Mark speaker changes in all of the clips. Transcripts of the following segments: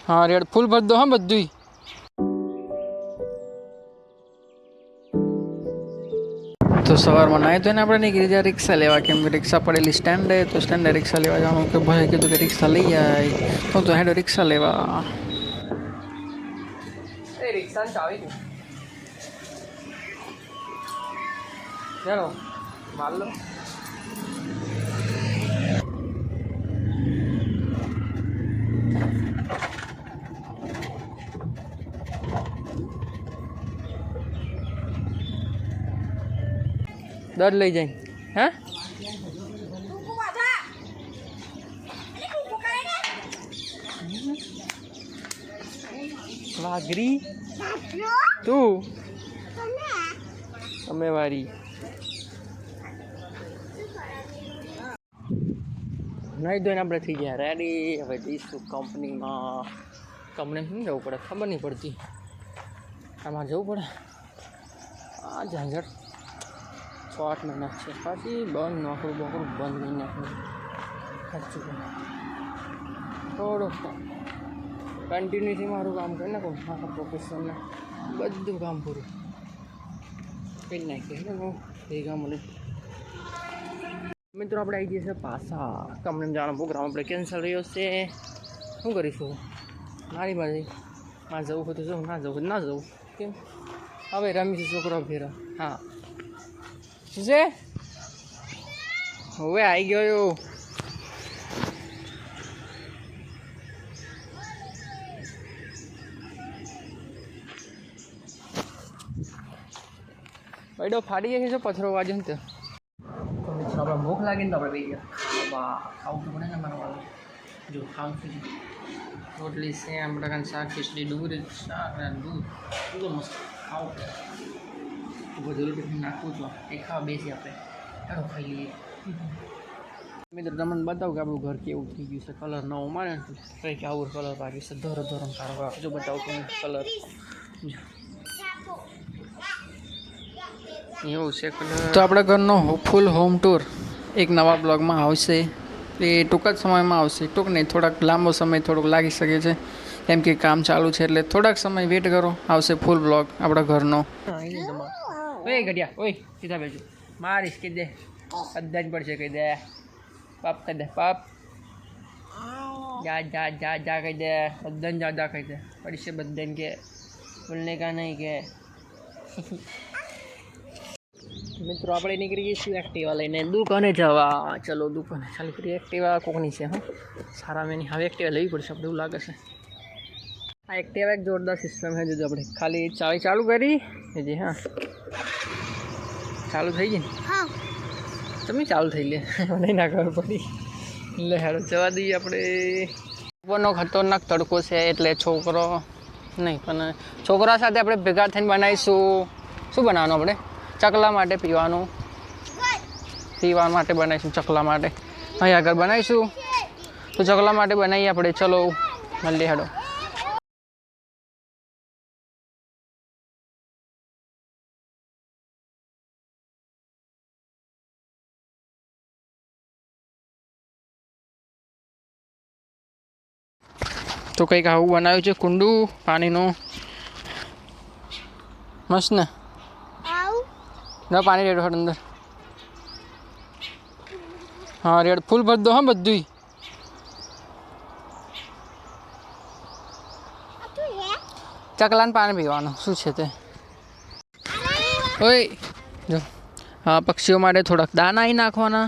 Speaker 1: हाँ रेड फूल भर दो हाँ बद्दू तो सवार में नाई तो अपने निकली जाए रिक्शा लेवा केम के रिक्शा पड़ेली स्टेन्ड है तो स्टेन्ड रिक्शा लेवा जाऊँ के भाई कीधुं के रिक्शा लई आए तो हेडो रिक्शा लेवा रिक्शा चावी चलो मार लो दर लई जाए हाँ वागरी तू अमे वारी नहीं तो अपने थी गया रेडी हमें जईशू कंपनी में कंपनी में जવું પડે खबर नहीं पड़ती आम जવું પડે आ झंझट 6-8 महीना है पाची बंद नौकरी बोकरी बंद नहीं नाखू खर्चू थोड़ो कंटिन्यूटी मारू काम करने को मारा प्रोफेशन ने बधु काम पूरु कई नाखी भेगा मळे मित्रों આપણે આવી જઈએ પાછા કંપની જવાનો પ્રોગ્રામ આપણે કેન્સલ રહ્યો છે શું કરીશું મારી મરજી માં જવું હોય તો જવું ના જવું ના જવું કેમ હવે રમીશું છોકરો ફેરા હા શું છે હવે આવી ગયો बैडो फाड़ी है जो पत्थरों वाजू तो अपना भूख लगे तो अपने गया खाऊ तो बने मारा वाला जो खाऊ रोटली से बटाका शाक खीचड़ी डूंगरी शाक दूध तो मस्त खाऊ બધું નાખવું તો એ ખાવા બેસી આપણે ચાલો ખાઈ લઈએ મિત્રો તમને બતાવું કે આપણું ઘર કેવું થઈ ગયું છે કલર નવો મારે કંઈક આવું કલર બાકી છે ધોરો ધોરણ સારો જો બતાવું તમને કલર એવું છે કલર તો આપણા ઘરનો ફૂલ હોમ ટૂર એક નવા બ્લોગમાં આવશે એ ટૂંક જ સમયમાં આવશે ટૂંક નહીં થોડાક લાંબો સમય થોડોક લાગી શકે છે કેમ કે કામ ચાલુ છે એટલે થોડાક સમય વેટ કરો આવશે ફૂલ બ્લોગ આપણા ઘરનો ઓય ગડિયા ઓય સીધા બેજો મારીશ કહી દે બધા જ પડશે કહી દે પાપ કહી દે પાપ જા જા જા જા કહી દે બધાને જા જા કહી દે પડશે બધાને કે બોલને કા નહીં કે મિત્રો આપણે નીકળી જઈશું એક્ટિવા લઈને દુકાને જવા ચલો દુકાને ચાલુ કરી એક્ટિવા કોકની છે હા સારા મેની હવે એક્ટિવા લેવી પડશે આપણે એવું લાગે છે આ એક્ટિવા એક જોરદાર સિસ્ટમ છે જો આપણે ખાલી ચાવી ચાલુ કરી જી હા ચાલુ થઈ ગઈ હા તમે ચાલુ થઈ લે મને ના ખબર પડી એટલે હેડો જવા દઈએ આપણે ઉપરનો ખતરનાક તડકો છે એટલે છોકરો નહીં પણ છોકરા સાથે આપણે ભેગા થઈને બનાવીશું શું બનાવવાનું આપણે ચકલા માટે પીવા માટે બનાવીશું ચકલા માટે અહીં આગળ બનાવીશું તો ચકલા માટે બનાવીએ આપણે ચલો મળીએ હેડો તો કંઈક આવું બનાવ્યું છે કુંડું પાણીનું મસ્ત ને ના પાણી રેડ અંદર हाँ रेड फूल भर दो हाँ बद्दू चकलान पानी पीवा शू है ओए जो हाँ पक्षीओ माटे थोड़ा दाना ही नाखवाना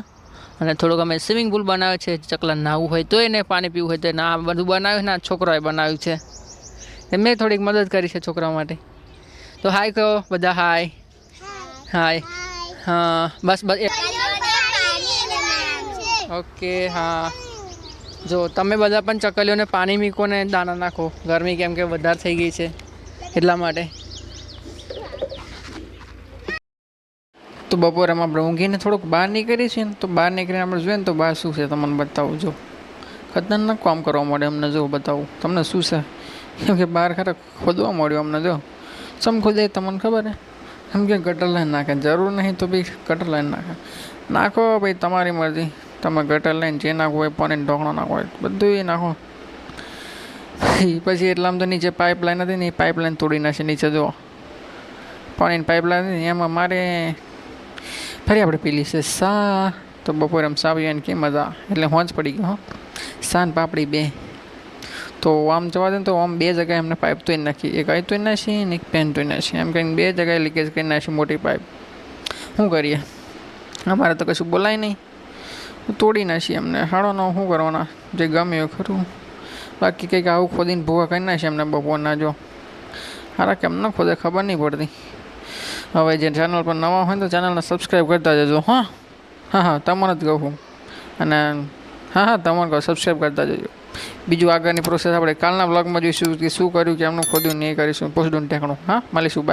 Speaker 1: અને થોડુંક અમે સ્વિમિંગ પુલ બનાવ્યો છે ચકલા નાવું હોય તો એને પાણી પીવું હોય તો ના બધું બનાવ્યું ના છોકરાએ બનાવ્યું છે મેં થોડીક મદદ કરી છે છોકરા માટે તો હાય કહો બધા હાય હાય हाँ बस बस ओके हाँ जो तमे बधा पण चकलीओने पानी मीको ने दाना नाखो गरमी केम के वधार थई गई छे એટલા માટે तो बपोरे में अपने ऊँघी ने थोड़क बहार निकली छे तो बहार निकली अपने जोईए तो बहार शू है तमने बताऊँ जो खतरनाक काम करवा मळे अमने जो बताऊँ तमने शू है केम के बहार खरा खोदवा मळ्यो अमने जो सम खोदे तमने खबर है हम के गटर लाइन नाखे जरूर नहीं तो भाई गटर लाइन नाखे नाखो भाई तमारी मर्जी तमे गटर लाइन जे नाखो होय पानी ढोकणो नाखो होय बधुं नाखो પછી એટલામાં તો નીચે પાઇપલાઇન હતી ને એ પાઇપલાઇન તોડી નાખી નીચે જુઓ પાણીની પાઇપલાઇન હતી એમાં મારે ફરી આપણે પીલી છે સા તો બપોરે આમ સાવીને કે મજા એટલે હોંચ પડી ગયો હો સાન પાપડી બે તો આમ જવા દે તો આમ બે જગ્યાએ અમને પાઇપ તોડી નાખી એક અહીં તોડી નાખી ને એક પેન તોડી નાખી એમ કરીને બે જગ્યાએ લીકેજ કરી નાખી મોટી પાઇપ શું કરીએ અમારે તો કશું બોલાય નહીં તોડી નાખી અમને હાડોનો શું કરવાના જે ગમે એ ખરું બાકી કંઈક આવું ખોદીને ભૂવા કરી નાખી અમને બપોરના જો હારા કેમ ન ખોદે ખબર નહીં પડતી હવે જે ચેનલ પર નવા હોય તો ચેનલને સબસ્ક્રાઈબ કરતા જજો હા હા હા તમને જ કહું અને હા હા તમારે કહો સબસ્ક્રાઈબ કરતા જજો બીજું આગળની પ્રોસેસ આપણે કાલના બ્લોગમાં જોઈશું કે શું કર્યું કે એમનું ખોદ્યું નહીં કરીશું પોસ્ટનું ટેકણું હા મળીશું.